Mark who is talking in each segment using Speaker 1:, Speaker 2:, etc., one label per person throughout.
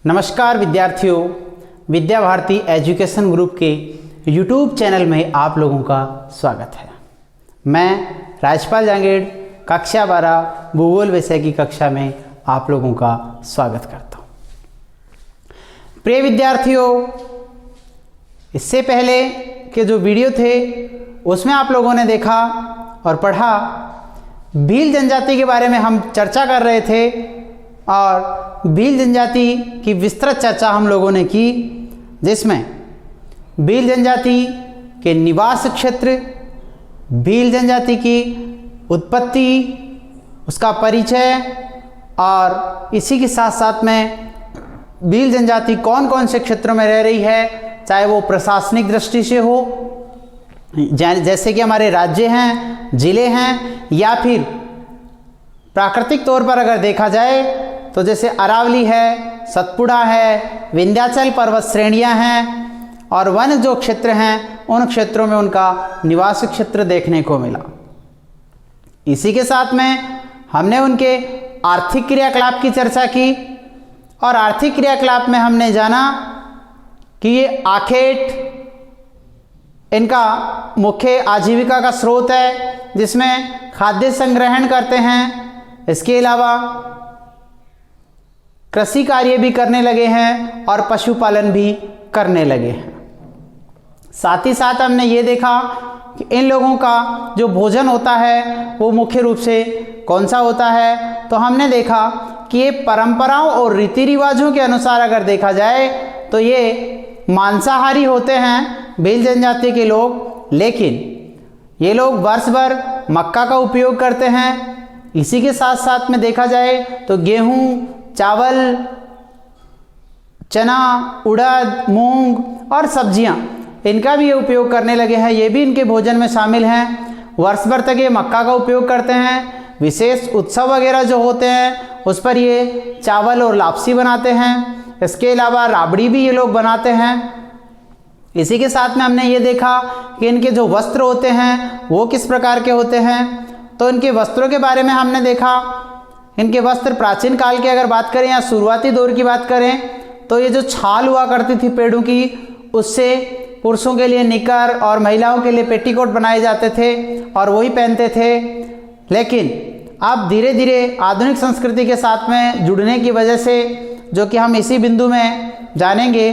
Speaker 1: नमस्कार विद्यार्थियों, Vidya Bharati education group के YouTube चैनल में आप लोगों का स्वागत है। मैं राजपाल जांगेड़ कक्षा 12 भूगोल विषय की कक्षा में आप लोगों का स्वागत करता हूँ। प्रिय विद्यार्थियों, इससे पहले के जो वीडियो थे उसमें आप लोगों ने देखा और पढ़ा, भील जनजाति के बारे में हम चर्चा कर रहे थे और भील जनजाति की विस्तृत चर्चा हम लोगों ने की, जिसमें भील जनजाति के निवास क्षेत्र, भील जनजाति की उत्पत्ति, उसका परिचय और इसी के साथ साथ में भील जनजाति कौन कौन से क्षेत्रों में रह रही है, चाहे वो प्रशासनिक दृष्टि से हो, जैसे कि हमारे राज्य हैं, जिले हैं, या फिर प्राकृतिक तौर पर अगर देखा जाए तो जैसे अरावली है, सतपुड़ा है, विंध्याचल पर्वत श्रेणियां हैं और वन जो क्षेत्र हैं उन क्षेत्रों में उनका निवास क्षेत्र देखने को मिला। इसी के साथ में हमने उनके आर्थिक क्रियाकलाप की चर्चा की और आर्थिक क्रियाकलाप में हमने जाना कि ये आखेट इनका मुख्य आजीविका का स्रोत है, जिसमें खाद्य संग्रहण करते हैं। इसके अलावा कृषि कार्य भी करने लगे हैं और पशुपालन भी करने लगे हैं। साथ ही साथ हमने ये देखा कि इन लोगों का जो भोजन होता है वो मुख्य रूप से कौन सा होता है, तो हमने देखा कि ये परंपराओं और रीति रिवाजों के अनुसार अगर देखा जाए तो ये मांसाहारी होते हैं भील जनजाति के लोग, लेकिन ये लोग वर्ष भर मक्का का उपयोग करते हैं। इसी के साथ साथ में देखा जाए तो गेहूं, चावल, चना, उड़द, मूंग और सब्जियां, इनका भी ये उपयोग करने लगे हैं। ये भी इनके भोजन में शामिल हैं। वर्ष भर तक ये मक्का का उपयोग करते हैं। विशेष उत्सव वगैरह जो होते हैं उस पर ये चावल और लापसी बनाते हैं। इसके अलावा राबड़ी भी ये लोग बनाते हैं। इसी के साथ में हमने ये देखा कि इनके जो वस्त्र होते हैं वो किस प्रकार के होते हैं, तो इनके वस्त्रों के बारे में हमने देखा। इनके वस्त्र प्राचीन काल की अगर बात करें या शुरुआती दौर की बात करें तो ये जो छाल हुआ करती थी पेड़ों की, उससे पुरुषों के लिए निकर और महिलाओं के लिए पेटीकोट बनाए जाते थे और वही पहनते थे। लेकिन अब धीरे धीरे आधुनिक संस्कृति के साथ में जुड़ने की वजह से, जो कि हम इसी बिंदु में जानेंगे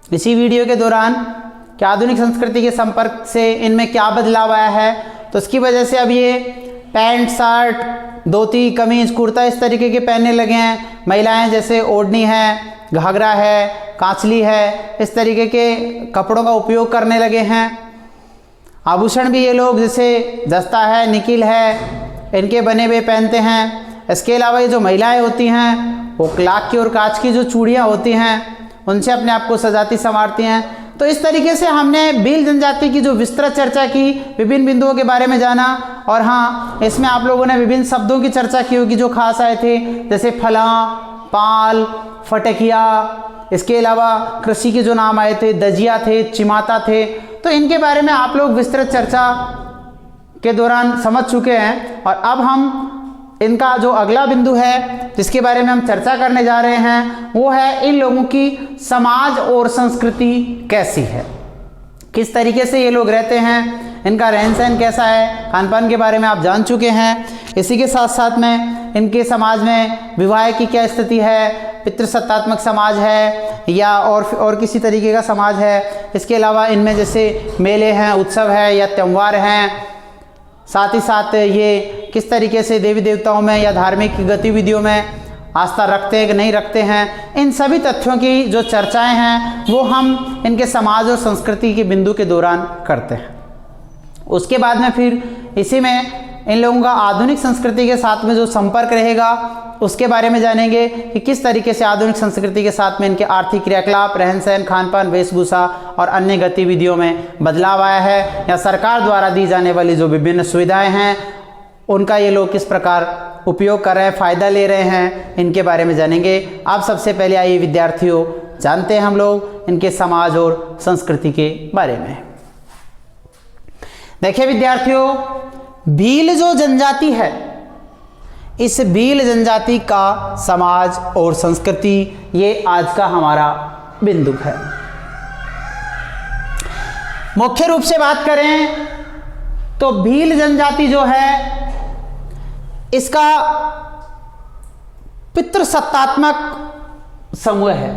Speaker 1: इसी वीडियो के दौरान कि आधुनिक संस्कृति के संपर्क से इनमें क्या बदलाव आया है, तो इसकी वजह से अब ये पैंट, शर्ट, धोती, कमीज, कुर्ता इस तरीके के पहनने लगे हैं। महिलाएं जैसे ओढ़नी है, घाघरा है, कांचली है, इस तरीके के कपड़ों का उपयोग करने लगे हैं। आभूषण भी ये लोग जैसे दस्ता है, निकिल है, इनके बने हुए पहनते हैं। इसके अलावा ये जो महिलाएं होती हैं वो लाख की और कांच की जो चूड़ियाँ होती हैं उनसे अपने आप को सजाती संवारती हैं। तो इस तरीके से हमने भील जनजाति की जो विस्तृत चर्चा की, विभिन्न बिंदुओं के बारे में जाना। और हाँ, इसमें आप लोगों ने विभिन्न शब्दों की चर्चा की होगी जो खास आए थे, जैसे फला, पाल, फटकिया। इसके अलावा कृषि के जो नाम आए थे, दजिया थे, चिमाता थे। तो इनके बारे में आप लोग विस्तृत चर्चा के दौरान समझ चुके हैं। और अब हम इनका जो अगला बिंदु है जिसके बारे में हम चर्चा करने जा रहे हैं वो है इन लोगों की समाज और संस्कृति कैसी है, किस तरीके से ये लोग रहते हैं, इनका रहन सहन कैसा है, खान पान के बारे में आप जान चुके हैं। इसी के साथ साथ में इनके समाज में विवाह की क्या स्थिति है, पितृसत्तात्मक समाज है या और किसी तरीके का समाज है। इसके अलावा इनमें जैसे मेले हैं, उत्सव है या त्यौहार हैं। साथ ही साथ ये किस तरीके से देवी देवताओं में या धार्मिक गतिविधियों में आस्था रखते हैं कि नहीं रखते हैं। इन सभी तथ्यों की जो चर्चाएं हैं वो हम इनके समाज और संस्कृति के बिंदु के दौरान करते हैं। उसके बाद में फिर इसी में इन लोगों का आधुनिक संस्कृति के साथ में जो संपर्क रहेगा उसके बारे में जानेंगे कि किस तरीके से आधुनिक संस्कृति के साथ में इनके आर्थिक क्रियाकलाप, रहन सहन, खान पान, वेशभूषा और अन्य गतिविधियों में बदलाव आया है, या सरकार द्वारा दी जाने वाली जो विभिन्न सुविधाएं हैं उनका ये लोग किस प्रकार उपयोग कर रहे हैं, फ़ायदा ले रहे हैं, इनके बारे में जानेंगे। अब सबसे पहले आइए विद्यार्थियों जानते हैं हम लोग इनके समाज और संस्कृति के बारे में। देखिए विद्यार्थियों, भील जो जनजाति है इस भील जनजाति का समाज और संस्कृति, ये आज का हमारा बिंदु है। मुख्य रूप से बात करें तो भील जनजाति जो है इसका पितृसत्तात्मक समूह है।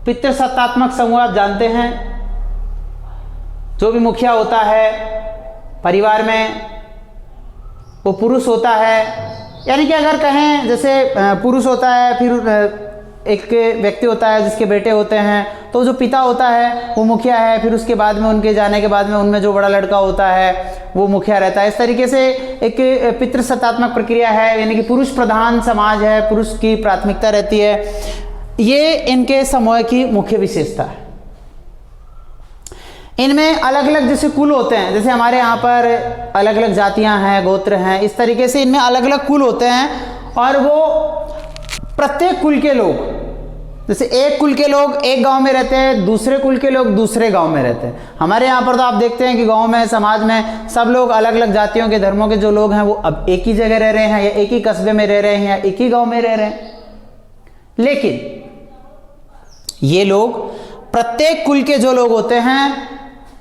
Speaker 1: पितृसत्तात्मक समूह आप जानते हैं, जो भी मुखिया होता है परिवार में वो पुरुष होता है, यानी कि अगर कहें जैसे पुरुष होता है, फिर एक व्यक्ति होता है जिसके बेटे होते हैं, तो जो पिता होता है वो मुखिया है, फिर उसके बाद में उनके जाने के बाद में उनमें जो बड़ा लड़का होता है वो मुखिया रहता है। इस तरीके से एक पितृसत्तात्मक प्रक्रिया है, यानी कि पुरुष प्रधान समाज है, पुरुष की प्राथमिकता रहती है। ये इनके समूह की मुख्य विशेषता है। इनमें अलग अलग जैसे कुल होते हैं, जैसे हमारे यहाँ पर अलग अलग जातियाँ हैं, गोत्र हैं, इस तरीके से इनमें अलग अलग कुल होते हैं। और वो प्रत्येक कुल के लोग, जैसे एक कुल के लोग एक गांव में रहते हैं, दूसरे कुल के लोग दूसरे गांव में रहते हैं। हमारे यहाँ पर तो आप देखते हैं कि गांव में, समाज में सब लोग अलग अलग जातियों के, धर्मों के जो लोग हैं वो अब एक ही जगह रह रहे हैं, या एक ही कस्बे में रह रहे हैं, या एक ही गांव में रह रहे हैं। लेकिन ये लोग, प्रत्येक कुल के जो लोग होते हैं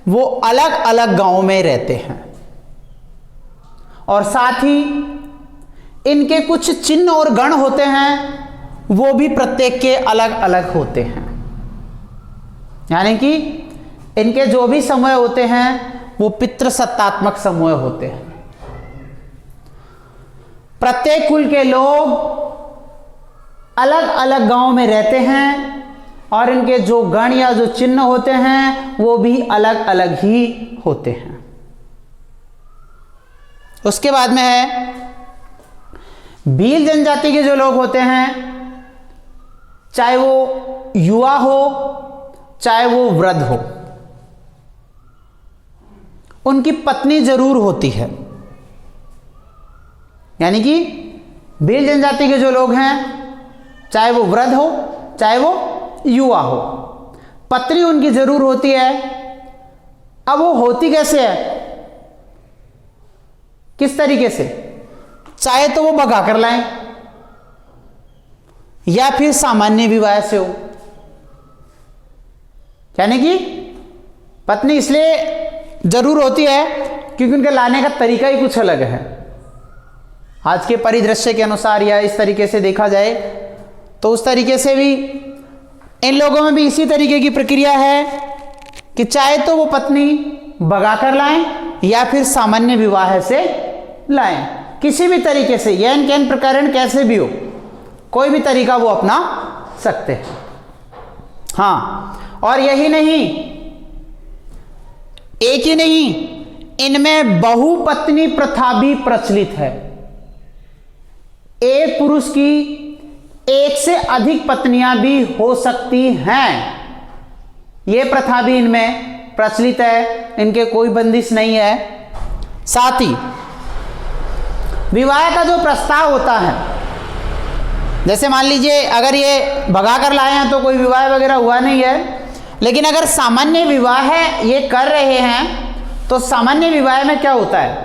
Speaker 1: वो अलग अलग गांव में रहते हैं, और साथ ही इनके कुछ चिन्ह और गण होते हैं वो भी प्रत्येक के अलग अलग होते हैं। यानी कि इनके जो भी समूह होते हैं वो पितृसत्तात्मक समूह होते हैं। प्रत्येक कुल के लोग अलग अलग गांव में रहते हैं, और इनके जो गण या जो चिन्ह होते हैं वो भी अलग अलग ही होते हैं। उसके बाद में है भील जनजाति के जो लोग होते हैं, चाहे वो युवा हो चाहे वो वृद्ध हो, उनकी पत्नी जरूर होती है। यानी कि भील जनजाति के जो लोग हैं, चाहे वो वृद्ध हो चाहे वो युवा हो, पत्नी उनकी जरूर होती है। अब वो होती कैसे है, किस तरीके से? चाहे तो वो भगा कर लाएं, या फिर सामान्य विवाह से हो। यानी कि पत्नी इसलिए जरूर होती है क्योंकि उनके लाने का तरीका ही कुछ अलग है। आज के परिदृश्य के अनुसार या इस तरीके से देखा जाए तो उस तरीके से भी इन लोगों में भी इसी तरीके की प्रक्रिया है कि चाहे तो वो पत्नी भगा कर लाएं या फिर सामान्य विवाह से लाएं, किसी भी तरीके से, यन कैन प्रकरण कैसे भी हो, कोई भी तरीका वो अपना सकते हैं। हाँ, और यही नहीं, एक ही नहीं, इनमें बहुपत्नी प्रथा भी प्रचलित है। एक पुरुष की एक से अधिक पत्नियां भी हो सकती हैं, यह प्रथा भी इनमें प्रचलित है, इनके कोई बंदिश नहीं है। साथ ही विवाह का जो प्रस्ताव होता है, जैसे मान लीजिए अगर ये भगा कर लाए हैं तो कोई विवाह वगैरह हुआ नहीं है, लेकिन अगर सामान्य विवाह ये कर रहे हैं तो सामान्य विवाह में क्या होता है?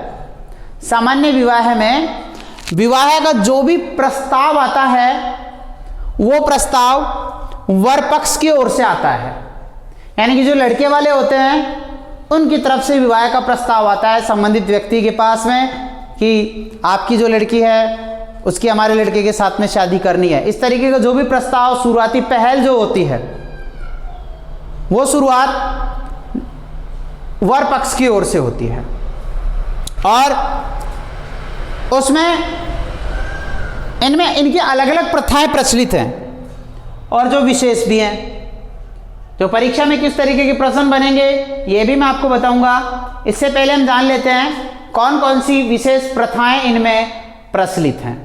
Speaker 1: सामान्य विवाह में विवाह का जो भी प्रस्ताव आता है वो प्रस्ताव वर पक्ष की ओर से आता है। यानी कि जो लड़के वाले होते हैं उनकी तरफ से विवाह का प्रस्ताव आता है संबंधित व्यक्ति के पास में कि आपकी जो लड़की है उसकी हमारे लड़के के साथ में शादी करनी है। इस तरीके का जो भी प्रस्ताव, शुरुआती पहल जो होती है वो शुरुआत वर पक्ष की ओर से होती है, और उसमें इनमें इनकी अलग अलग प्रथाएं प्रचलित हैं और जो विशेष भी हैं। जो परीक्षा में किस तरीके के प्रश्न बनेंगे ये भी मैं आपको बताऊंगा। इससे पहले हम जान लेते हैं कौन कौन सी विशेष प्रथाएं इनमें प्रचलित हैं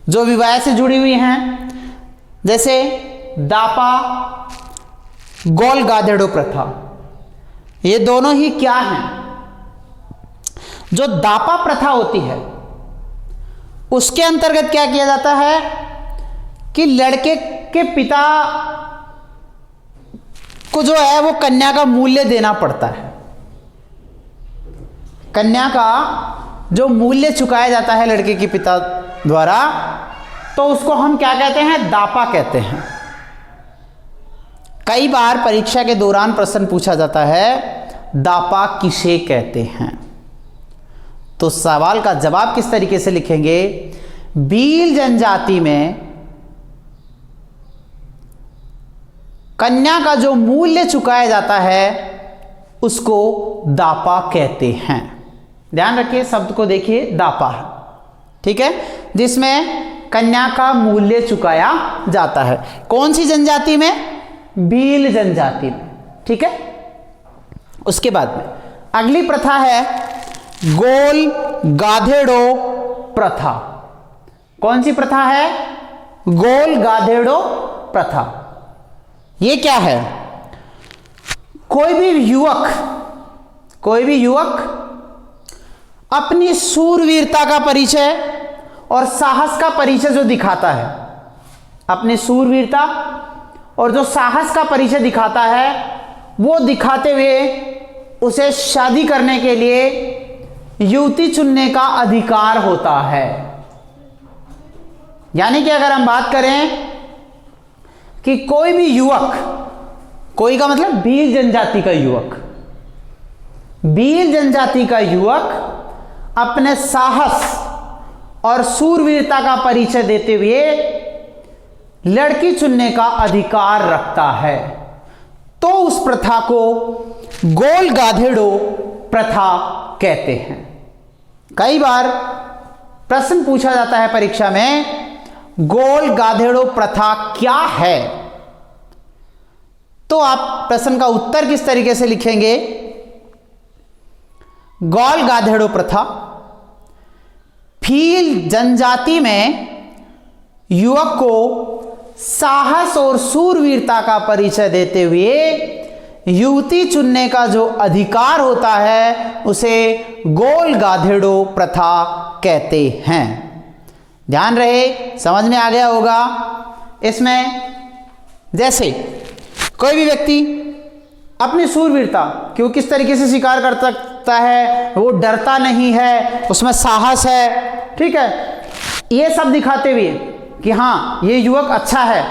Speaker 1: जो विवाह से जुड़ी हुई हैं। जैसे दापा, गोल गाधेड़ो प्रथा, ये दोनों ही क्या हैं? जो दापा प्रथा होती है उसके अंतर्गत क्या किया जाता है कि लड़के के पिता को जो है वो कन्या का मूल्य देना पड़ता है। कन्या का जो मूल्य चुकाया जाता है लड़के के पिता द्वारा, तो उसको हम क्या कहते हैं? दापा कहते हैं। कई बार परीक्षा के दौरान प्रश्न पूछा जाता है, दापा किसे कहते हैं? तो सवाल का जवाब किस तरीके से लिखेंगे? भील जनजाति में कन्या का जो मूल्य चुकाया जाता है उसको दापा कहते हैं। ध्यान रखिए, शब्द को देखिए, दापा, ठीक है, जिसमें कन्या का मूल्य चुकाया जाता है। कौन सी जनजाति में? भील जनजाति में, ठीक है। उसके बाद में अगली प्रथा है गोल गाधेड़ो प्रथा। कौन सी प्रथा है? गोल गाधेड़ो प्रथा। ये क्या है? कोई भी युवक अपनी शूरवीरता का परिचय और साहस का परिचय जो दिखाता है, अपनी शूरवीरता और जो साहस का परिचय दिखाता है, वो दिखाते हुए उसे शादी करने के लिए युवती चुनने का अधिकार होता है। यानी कि अगर हम बात करें कि कोई भी युवक, कोई का मतलब भील जनजाति का युवक, भील जनजाति का युवक अपने साहस और शूरवीरता का परिचय देते हुए लड़की चुनने का अधिकार रखता है, तो उस प्रथा को गोल गाधेड़ो प्रथा कहते हैं। कई बार प्रश्न पूछा जाता है परीक्षा में, गोल गाधेड़ो प्रथा क्या है? तो आप प्रश्न का उत्तर किस तरीके से लिखेंगे? गोल गाधेड़ो प्रथा भील जनजाति में युवक को साहस और शूरवीरता का परिचय देते हुए युवती चुनने का जो अधिकार होता है उसे गोल गाधेड़ो प्रथा कहते हैं। ध्यान रहे, समझ में आ गया होगा। इसमें जैसे कोई भी व्यक्ति अपनी शूरवीरता कि वो किस तरीके से शिकार कर सकता है, वो डरता नहीं है, उसमें साहस है, ठीक है, ये सब दिखाते हुए कि हाँ ये युवक अच्छा है,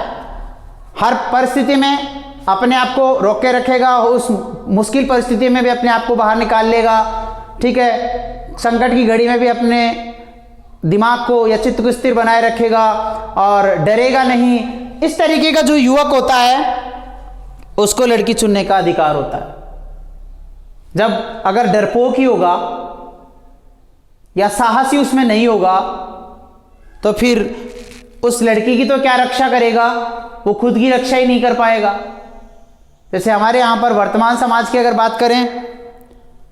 Speaker 1: हर परिस्थिति में अपने आप को रोक के रखेगा, उस मुश्किल परिस्थिति में भी अपने आप को बाहर निकाल लेगा, ठीक है, संकट की घड़ी में भी अपने दिमाग को या चित्त को स्थिर बनाए रखेगा और डरेगा नहीं। इस तरीके का जो युवक होता है उसको लड़की चुनने का अधिकार होता है। जब अगर डरपोक ही होगा या साहसी उसमें नहीं होगा तो फिर उस लड़की की तो क्या रक्षा करेगा, वो खुद की रक्षा ही नहीं कर पाएगा। जैसे हमारे यहाँ पर वर्तमान समाज की अगर बात करें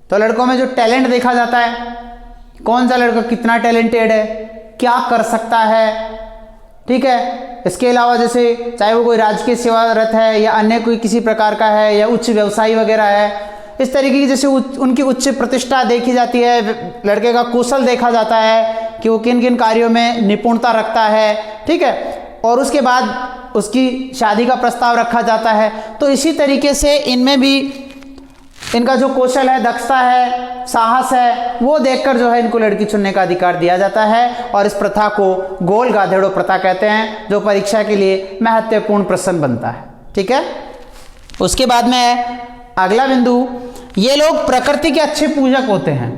Speaker 1: तो लड़कों में जो टैलेंट देखा जाता है, कौन सा लड़का कितना टैलेंटेड है, क्या कर सकता है, ठीक है। इसके अलावा जैसे चाहे वो कोई राजकीय सेवारत है या अन्य कोई किसी प्रकार का है या उच्च व्यवसायी वगैरह है, इस तरीके की जैसे उनकी उच्च प्रतिष्ठा देखी जाती है, लड़के का कौशल देखा जाता है कि वो किन किन कार्यों में निपुणता रखता है, ठीक है, और उसके बाद उसकी शादी का प्रस्ताव रखा जाता है। तो इसी तरीके से इनमें भी इनका जो कौशल है, दक्षता है, साहस है, वो देखकर जो है इनको लड़की चुनने का अधिकार दिया जाता है और इस प्रथा को गोल गाधेड़ो प्रथा कहते हैं, जो परीक्षा के लिए महत्वपूर्ण प्रश्न बनता है, ठीक है। उसके बाद में अगला बिंदु, ये लोग प्रकृति के अच्छे पूजक होते हैं,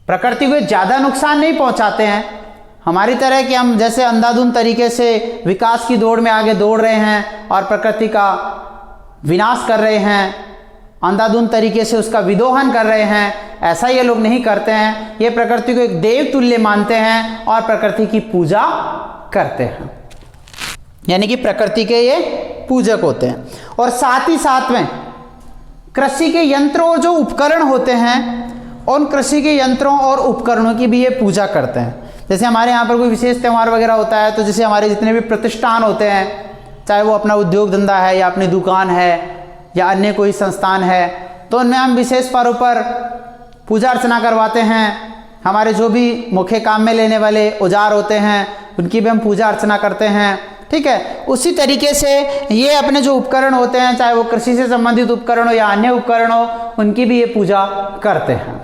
Speaker 1: प्रकृति को ज़्यादा नुकसान नहीं पहुंचाते हैं हमारी तरह कि हम जैसे अंधाधुंध तरीके से विकास की दौड़ में आगे दौड़ रहे हैं और प्रकृति का विनाश कर रहे हैं, अंधाधुंध तरीके से उसका विदोहन कर रहे हैं। ऐसा ये लोग नहीं करते हैं, ये प्रकृति को एक देव तुल्य मानते हैं और प्रकृति की पूजा करते हैं, यानी कि प्रकृति के ये पूजक होते हैं। और साथ ही साथ में कृषि के यंत्रों जो उपकरण होते हैं, उन कृषि के यंत्रों और उपकरणों की भी ये पूजा करते हैं। जैसे हमारे यहाँ पर कोई विशेष त्यौहार वगैरह होता है तो जैसे हमारे जितने भी प्रतिष्ठान होते हैं, चाहे वो अपना उद्योग धंधा है या अपनी दुकान है या अन्य कोई संस्थान है, तो उनमें हम विशेष पर्व पर पूजा अर्चना करवाते हैं। हमारे जो भी मुख्य काम में लेने वाले औजार होते हैं उनकी भी हम पूजा अर्चना करते हैं, ठीक है। उसी तरीके से ये अपने जो उपकरण होते हैं, चाहे वो कृषि से संबंधित उपकरण हो या अन्य उपकरण हो, उनकी भी ये पूजा करते हैं।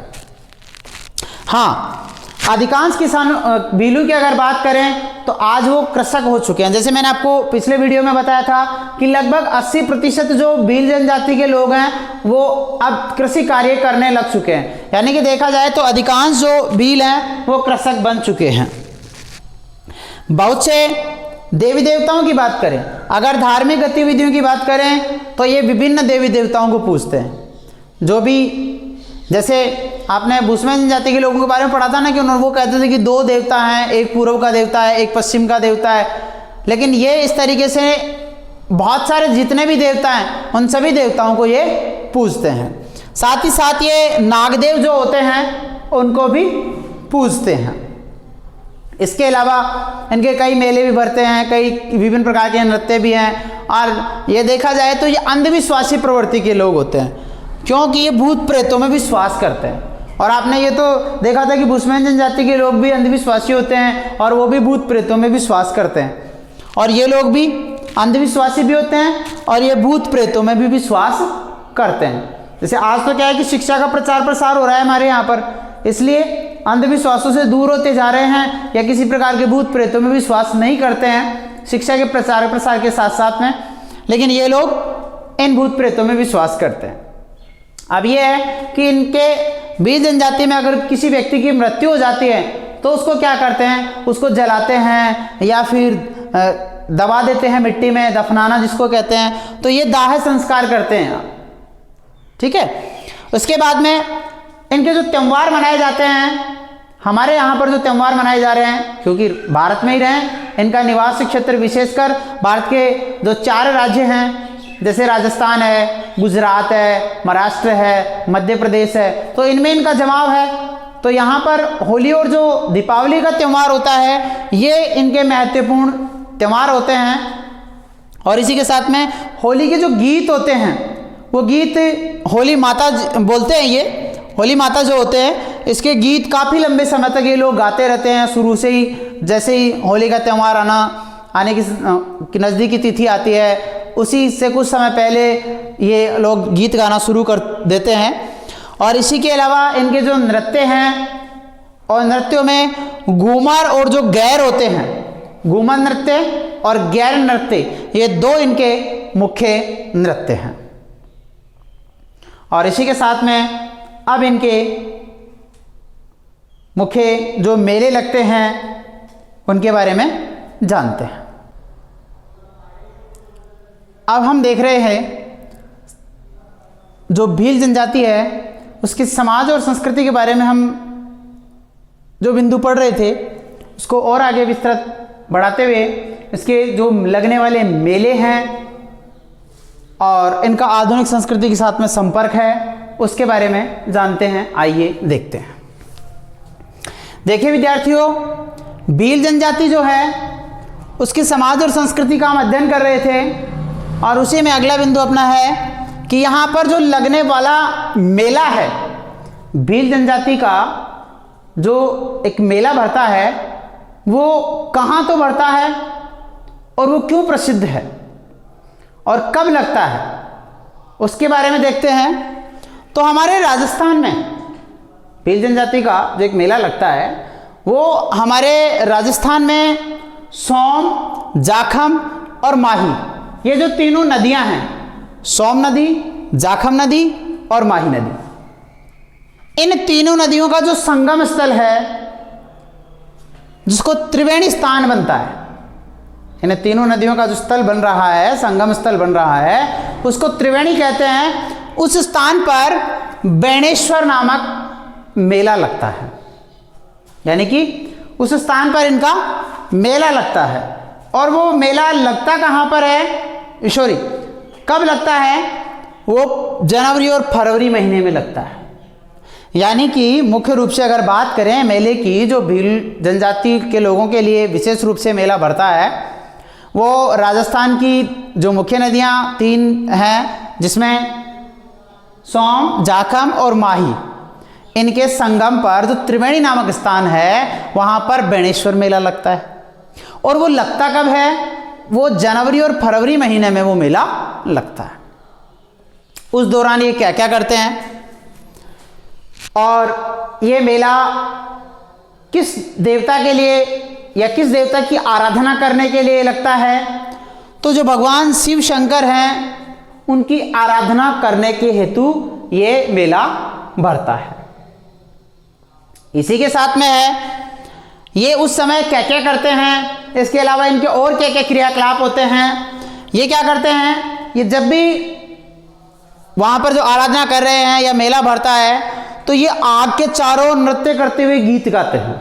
Speaker 1: हाँ, अधिकांश किसान भीलू की अगर बात करें तो आज वो कृषक हो चुके हैं। जैसे मैंने आपको पिछले वीडियो में बताया था कि लगभग 80% जो भील जनजाति के लोग हैं वो अब कृषि कार्य करने लग चुके हैं। यानी कि देखा जाए तो अधिकांश जो भील हैं वो कृषक बन चुके हैं। बहुत से देवी देवताओं की बात करें, अगर धार्मिक गतिविधियों की बात करें तो ये विभिन्न देवी देवताओं को पूजते हैं। जो भी, जैसे आपने बुश्मेन जनजाति के लोगों के बारे में पढ़ा था ना कि उन्होंने वो कहते थे कि 2 देवता हैं, एक पूर्व का देवता है, एक पश्चिम का देवता है। लेकिन ये इस तरीके से बहुत सारे जितने भी देवता हैं उन सभी देवताओं को ये पूजते हैं। साथ ही साथ ये नागदेव जो होते हैं उनको भी पूजते हैं। इसके अलावा इनके कई मेले भी भरते हैं, कई विभिन्न प्रकार के नृत्य भी हैं। और ये देखा जाए तो ये अंधविश्वासी प्रवृत्ति के लोग होते हैं, क्योंकि ये भूत प्रेतों में विश्वास करते हैं। और आपने ये तो देखा था कि बुश्मेन जनजाति के लोग भी अंधविश्वासी होते हैं और वो भी भूत प्रेतों में विश्वास करते हैं। और ये लोग भी अंधविश्वासी भी होते हैं और ये भूत प्रेतों में भी विश्वास करते हैं। जैसे आज तो क्या है कि शिक्षा का प्रचार प्रसार हो रहा है हमारे यहाँ पर, इसलिए अंधविश्वासों से दूर होते जा रहे हैं या किसी प्रकार के भूत प्रेतों में विश्वास नहीं करते हैं शिक्षा के प्रचार प्रसार के साथ साथ में। लेकिन ये लोग इन भूत प्रेतों में विश्वास करते हैं। अब ये है कि इनके भील जनजाति में अगर किसी व्यक्ति की मृत्यु हो जाती है तो उसको क्या करते हैं, उसको जलाते हैं या फिर दबा देते हैं मिट्टी में, दफनाना जिसको कहते हैं। तो ये दाह संस्कार करते हैं, ठीक है। उसके बाद में इनके जो त्यौहार मनाए जाते हैं, हमारे यहाँ पर जो त्यौहार मनाए जा रहे हैं, क्योंकि भारत में ही रहे, इनका निवास क्षेत्र विशेषकर भारत के जो 4 राज्य हैं, जैसे राजस्थान है, गुजरात है, महाराष्ट्र है, मध्य प्रदेश है, तो इनमें इनका जमाव है। तो यहाँ पर होली और जो दीपावली का त्यौहार होता है ये इनके महत्वपूर्ण त्यौहार होते हैं। और इसी के साथ में होली के जो गीत होते हैं वो गीत होली माता बोलते हैं। ये होली माता जो होते हैं इसके गीत काफ़ी लंबे समय तक ये लोग गाते रहते हैं। शुरू से ही, जैसे ही होली का त्यौहार आने की नज़दीकी तिथि आती है उसी से कुछ समय पहले ये लोग गीत गाना शुरू कर देते हैं। और इसी के अलावा इनके जो नृत्य हैं, और नृत्यों में घूमर और जो गैर होते हैं, घूमर नृत्य और गैर नृत्य, ये 2 इनके मुख्य नृत्य हैं। और इसी के साथ में अब इनके मुख्य जो मेले लगते हैं उनके बारे में जानते हैं। अब हम देख रहे हैं जो भील जनजाति है उसकी समाज और संस्कृति के बारे में हम जो बिंदु पढ़ रहे थे उसको और आगे विस्तृत बढ़ाते हुए इसके जो लगने वाले मेले हैं और इनका आधुनिक संस्कृति के साथ में संपर्क है उसके बारे में जानते हैं। आइए देखते हैं। देखिए विद्यार्थियों, भील जनजाति जो है उसकी समाज और संस्कृति का हम अध्ययन कर रहे थे और उसी में अगला बिंदु अपना है कि यहाँ पर जो लगने वाला मेला है, भील जनजाति का जो एक मेला भरता है वो कहाँ तो भरता है और वो क्यों प्रसिद्ध है और कब लगता है उसके बारे में देखते हैं। तो हमारे राजस्थान में भील जनजाति का जो एक मेला लगता है वो हमारे राजस्थान में सोम, जाखम और माही, ये जो तीनों नदियां हैं, सोम नदी, जाखम नदी और माही नदी, इन तीनों नदियों का जो संगम स्थल है जिसको त्रिवेणी स्थान बनता है, इन तीनों नदियों का जो स्थल बन रहा है, संगम स्थल बन रहा है, उसको त्रिवेणी कहते हैं। उस स्थान पर बेणेश्वर नामक मेला लगता है, यानी कि उस स्थान पर इनका मेला लगता है। और वो मेला लगता कहाँ पर है, सॉरी कब लगता है, वो जनवरी और फरवरी महीने में लगता है। यानी कि मुख्य रूप से अगर बात करें मेले की, जो भील जनजाति के लोगों के लिए विशेष रूप से मेला भरता है वो राजस्थान की जो मुख्य नदियाँ 3 हैं जिसमें सोम, जाखम और माही, इनके संगम पर जो त्रिवेणी नामक स्थान है वहाँ पर बेणेश्वर मेला लगता है। और वो लगता कब है, वो जनवरी और फरवरी महीने में वो मेला लगता है। उस दौरान ये क्या क्या करते हैं, और ये मेला किस देवता के लिए या किस देवता की आराधना करने के लिए लगता है? तो जो भगवान शिव शंकर हैं उनकी आराधना करने के हेतु ये मेला भरता है। इसी के साथ में है ये उस समय क्या क्या करते हैं, इसके अलावा इनके और क्या क्या क्रियाकलाप होते हैं। ये क्या करते हैं, ये जब भी वहां पर जो आराधना कर रहे हैं या मेला भरता है तो ये आग के चारों ओर नृत्य करते हुए गीत गाते हैं,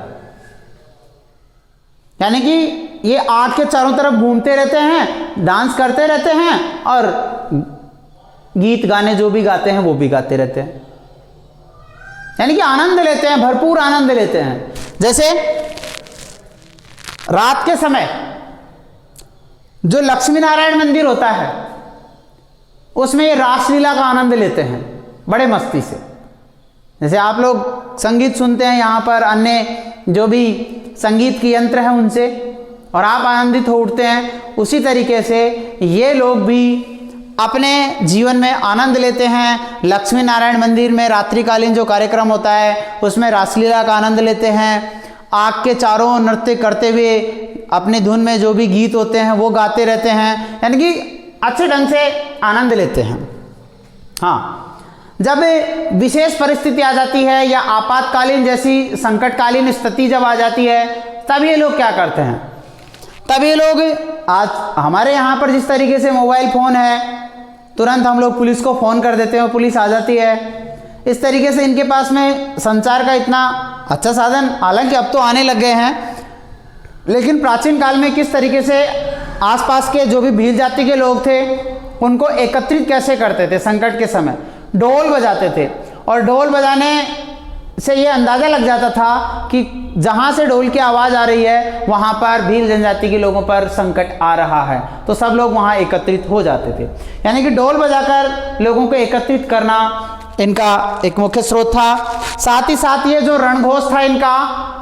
Speaker 1: यानी कि ये आग के चारों तरफ घूमते रहते हैं, डांस करते रहते हैं और गीत गाने जो भी गाते हैं वो भी गाते रहते हैं, यानी कि आनंद लेते हैं, भरपूर आनंद लेते हैं। जैसे रात के समय जो लक्ष्मी नारायण मंदिर होता है उसमें ये रासलीला का आनंद लेते हैं बड़े मस्ती से। जैसे आप लोग संगीत सुनते हैं यहाँ पर, अन्य जो भी संगीत के यंत्र हैं उनसे, और आप आनंदित हो उठते हैं, उसी तरीके से ये लोग भी अपने जीवन में आनंद लेते हैं। लक्ष्मी नारायण मंदिर में रात्रिकालीन जो कार्यक्रम होता है उसमें रासलीला का आनंद लेते हैं, आग के चारों नृत्य करते हुए अपनी धुन में जो भी गीत होते हैं वो गाते रहते हैं, यानी कि अच्छे ढंग से आनंद लेते हैं। हाँ, जब विशेष परिस्थिति आ जाती है या आपातकालीन जैसी संकटकालीन स्थिति जब आ जाती है तब ये लोग क्या करते हैं, तब ये लोग, आज हमारे यहाँ पर जिस तरीके से मोबाइल फ़ोन है तुरंत हम लोग पुलिस को फ़ोन कर देते हैं और पुलिस आ जाती है, इस तरीके से इनके पास में संचार का इतना अच्छा साधन हालांकि अब तो आने लग गए हैं, लेकिन प्राचीन काल में किस तरीके से आसपास के जो भी भील जाति के लोग थे उनको एकत्रित कैसे करते थे, संकट के समय ढोल बजाते थे, और ढोल बजाने से ये अंदाज़ा लग जाता था कि जहाँ से ढोल की आवाज़ आ रही है वहाँ पर भील जनजाति के लोगों पर संकट आ रहा है, तो सब लोग वहाँ एकत्रित हो जाते थे। यानी कि ढोल बजाकर लोगों को एकत्रित करना इनका एक मुख्य स्रोत था। साथ ही साथ ये जो रणघोष था इनका,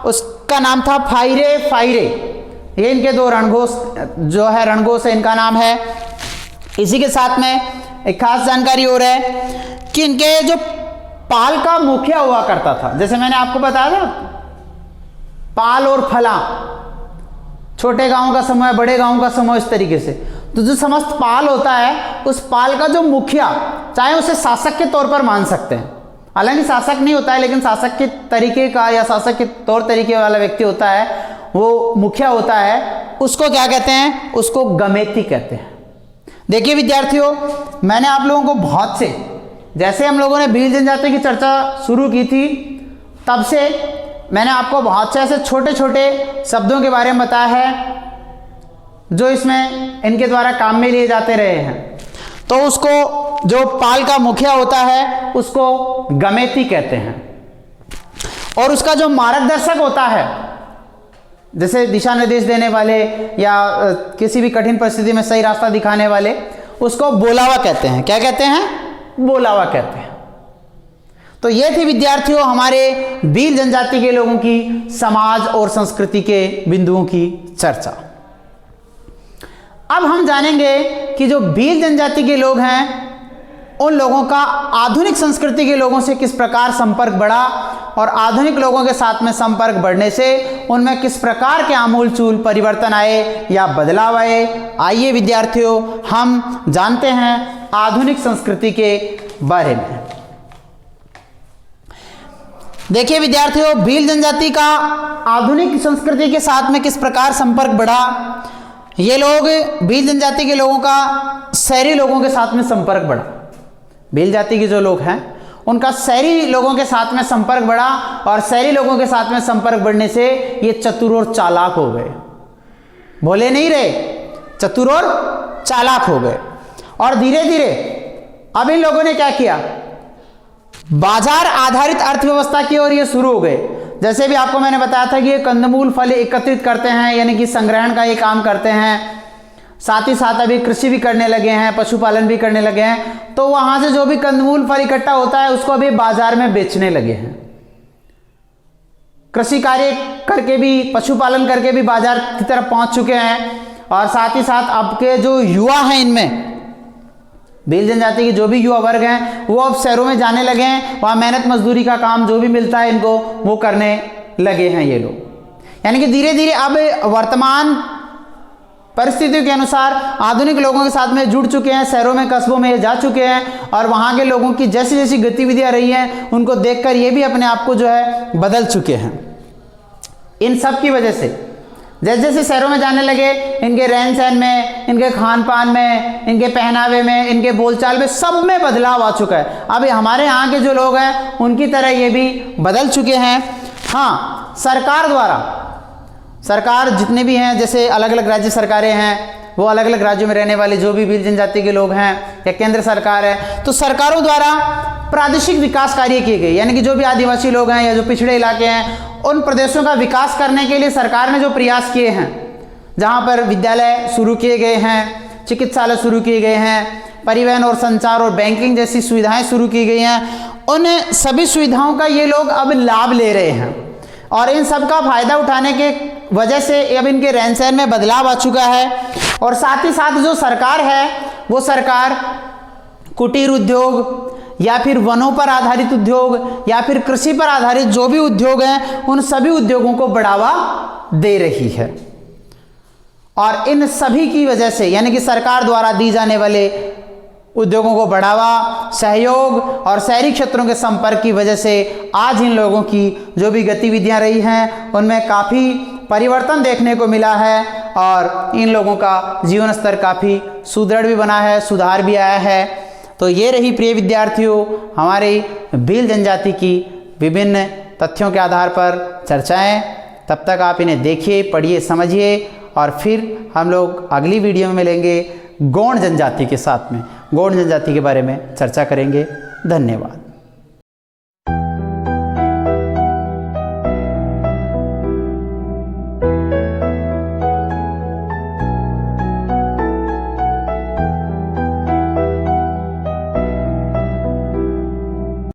Speaker 1: उसका नाम था फाइरे फाइरे, ये इनके दो रणघोष जो है रणघोष है इनका नाम है। इसी के साथ में एक खास जानकारी और है कि इनके जो पाल का मुखिया हुआ करता था, जैसे मैंने आपको बताया था पाल और फला, छोटे गांव का समूह बड़े गांव का समूह, इस तरीके से तो जो समस्त पाल होता है उस पाल का जो मुखिया, चाहे उसे शासक के तौर पर मान सकते हैं, हालांकि शासक नहीं होता है लेकिन शासक के तरीके का या शासक के तौर तरीके वाला व्यक्ति होता है, वो मुखिया होता है, उसको क्या कहते हैं, उसको गमेती कहते हैं। देखिए विद्यार्थियों, मैंने आप लोगों को बहुत से, जैसे हम लोगों ने भील जनजाति की चर्चा शुरू की थी तब से मैंने आपको बहुत से ऐसे छोटे छोटे शब्दों के बारे में बताया है जो इसमें इनके द्वारा काम में लिए जाते रहे हैं। तो उसको जो पाल का मुखिया होता है उसको गमेती कहते हैं, और उसका जो मार्गदर्शक होता है, जैसे दिशा निर्देश देने वाले या किसी भी कठिन परिस्थिति में सही रास्ता दिखाने वाले, उसको बोलावा कहते हैं। क्या कहते हैं, बोलावा कहते हैं। तो ये थी विद्यार्थियों हमारे भील जनजाति के लोगों की समाज और संस्कृति के बिंदुओं की चर्चा। अब हम जानेंगे कि जो भील जनजाति के लोग हैं उन लोगों का आधुनिक संस्कृति के लोगों से किस प्रकार संपर्क बढ़ा, और आधुनिक लोगों के साथ में संपर्क बढ़ने से उनमें किस प्रकार के आमूल-चूल परिवर्तन आए या बदलाव आए। आइए विद्यार्थियों हम जानते हैं आधुनिक संस्कृति के बारे में। देखिए विद्यार्थियों, भील जनजाति का आधुनिक संस्कृति के साथ में किस प्रकार संपर्क बढ़ा। ये लोग, भील जनजाति के लोगों का शहरी लोगों के साथ में संपर्क बढ़ा। भील जाति के जो लोग हैं उनका शहरी लोगों के साथ में संपर्क बढ़ा, और शहरी लोगों के साथ में संपर्क बढ़ने से ये चतुर और चालाक हो गए। भोले नहीं रहे, चतुर और चालाक हो गए। और धीरे धीरे अब इन लोगों ने क्या किया, बाजार आधारित अर्थव्यवस्था की ओर ये शुरू हो गए। जैसे भी आपको मैंने बताया था कि ये कंदमूल फल एकत्रित करते हैं, यानी कि संग्रहण का ये काम करते हैं। साथ ही साथ अभी कृषि भी करने लगे हैं, पशुपालन भी करने लगे हैं। तो वहां से जो भी कंदमूल फल इकट्ठा होता है उसको अभी बाजार में बेचने लगे हैं। कृषि कार्य करके भी, पशुपालन करके भी बाजार की तरफ पहुंच चुके हैं। और साथ ही साथ अब के जो युवा हैं, इनमें भील जनजाति के जो भी युवा वर्ग हैं वो अब शहरों में जाने लगे हैं, वहाँ मेहनत मजदूरी का काम जो भी मिलता है इनको वो करने लगे हैं ये लोग। यानी कि धीरे धीरे अब वर्तमान परिस्थितियों के अनुसार आधुनिक लोगों के साथ में जुड़ चुके हैं, शहरों में कस्बों में जा चुके हैं और वहाँ के लोगों की जैसी जैसी गतिविधियाँ रही हैं उनको देखकर ये भी अपने आप को जो है बदल चुके हैं। इन सब की वजह से जैसे जैसे शहरों में जाने लगे, इनके रहन सहन में, इनके खान पान में, इनके पहनावे में, इनके बोलचाल में, सब में बदलाव आ चुका है। अब हमारे यहाँ के जो लोग हैं उनकी तरह ये भी बदल चुके हैं। हाँ, सरकार द्वारा, सरकार जितने भी हैं, जैसे अलग अलग राज्य सरकारें हैं, वो अलग अलग राज्यों में रहने वाले जो भी भील जनजाति के लोग हैं या केंद्र सरकार है, तो सरकारों द्वारा प्रादेशिक विकास कार्य किए गए। यानी कि जो भी आदिवासी लोग हैं या जो पिछड़े इलाके हैं उन प्रदेशों का विकास करने के लिए सरकार ने जो प्रयास किए हैं, जहाँ पर विद्यालय शुरू किए गए हैं, चिकित्सालय शुरू किए गए हैं, परिवहन और संचार और बैंकिंग जैसी सुविधाएं शुरू की गई हैं, उन सभी सुविधाओं का ये लोग अब लाभ ले रहे हैं और इन सब का फायदा उठाने के वजह से अब इनके रहन सहन में बदलाव आ चुका है। और साथ ही साथ जो सरकार है वो सरकार कुटीर उद्योग या फिर वनों पर आधारित उद्योग या फिर कृषि पर आधारित जो भी उद्योग हैं उन सभी उद्योगों को बढ़ावा दे रही है। और इन सभी की वजह से यानी कि सरकार द्वारा दी जाने वाले उद्योगों को बढ़ावा, सहयोग और शहरी क्षेत्रों के संपर्क की वजह से आज इन लोगों की जो भी गतिविधियां रही हैं उनमें काफ़ी परिवर्तन देखने को मिला है और इन लोगों का जीवन स्तर काफ़ी सुदृढ़ भी बना है, सुधार भी आया है। तो ये रही प्रिय विद्यार्थियों हमारी भील जनजाति की विभिन्न तथ्यों के आधार पर चर्चाएं। तब तक आप इन्हें देखिए, पढ़िए, समझिए और फिर हम लोग अगली वीडियो में मिलेंगे गौड़ जनजाति के साथ में, गौड़ जनजाति के बारे में चर्चा करेंगे। धन्यवाद।